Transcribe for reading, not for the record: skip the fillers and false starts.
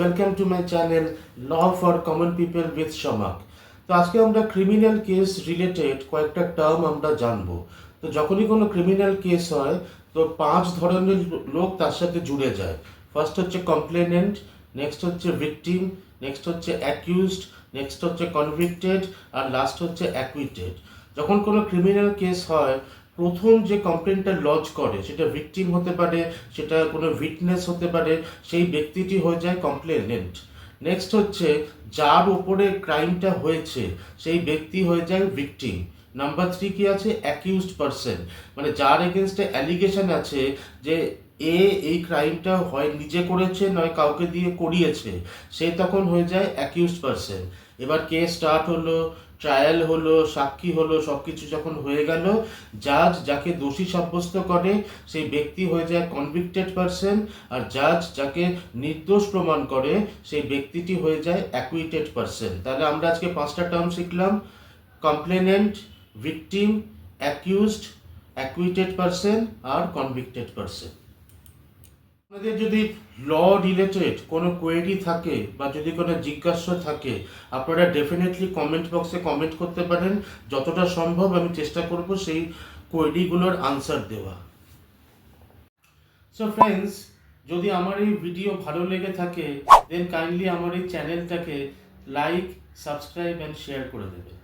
welcome to my channel Law for Common People with Shamak. তো আজকে আমরা criminal case related কয়েকটা term আমরা জানবো। তো যখনই কোনো ক্রিমিনাল কেস হয় তো 5 ধরনের লোক তার সাথে জুড়ে যায়। ফার্স্ট হচ্ছে কমপ্লেনেন্ট, নেক্সট হচ্ছে ভিকটিম, নেক্সট হচ্ছে অ্যাকিউজড, নেক্সট হচ্ছে কনভিক্টেড আর লাস্ট হচ্ছে অ্যাকুইটেড। যখন কোনো ক্রিমিনাল কেস হয় প্রথম যে কমপ্লেনটা লজ করে সেটা ভিকটিম হতে পারে, সেটা কোনো উইটনেস হতে পারে, সেই ব্যক্তিটি হয়ে যায় কমপ্লেনেন্ট। নেক্সট হচ্ছে যার ওপরে ক্রাইমটা হয়েছে সেই ব্যক্তি হয়ে যায় ভিকটিম। নাম্বার 3 কি আছে? অ্যাকিউজড পারসন, মানে যার এগেনস্টে অ্যালিগেশন আছে যে এই ক্রাইমটা হয় নিজে করেছে নয় কাউকে দিয়ে করিয়েছে, সে তখন হয়ে যায় অ্যাকিউজড পারসন। এবার কেস স্টার্ট হলো, ট্রায়াল হলো, সাক্ষী হলো, সব কিছু যখন হয়ে গেল, জাজ যাকে দোষী সাব্যস্ত করে সেই ব্যক্তি হয়ে যায় কনভিক্টেড পারসন, আর জাজ যাকে নির্দোষ প্রমাণ করে সেই ব্যক্তিটি হয়ে যায় অ্যাকুইটেড পারসন। তাহলে আমরা আজকে 5টা টার্ম শিখলাম: complainant, victim, accused, acquitted person আর কনভিক্টেড পারসন। আপনাদের যদি ল রিলেটেড কোনো কোয়েরি থাকে বা যদি কোনো জিজ্ঞাসা থাকে আপনারা ডেফিনেটলি কমেন্ট বক্সে কমেন্ট করতে পারেন। যতটা সম্ভব আমি চেষ্টা করব সেই কোয়েরিগুলোর আনসার দেওয়া। সো ফ্রেন্ডস, যদি আমার এই ভিডিও ভালো লেগে থাকে দেন কাইন্ডলি আমার এই চ্যানেলটাকে লাইক, সাবস্ক্রাইব অ্যান্ড শেয়ার করে দেবেন।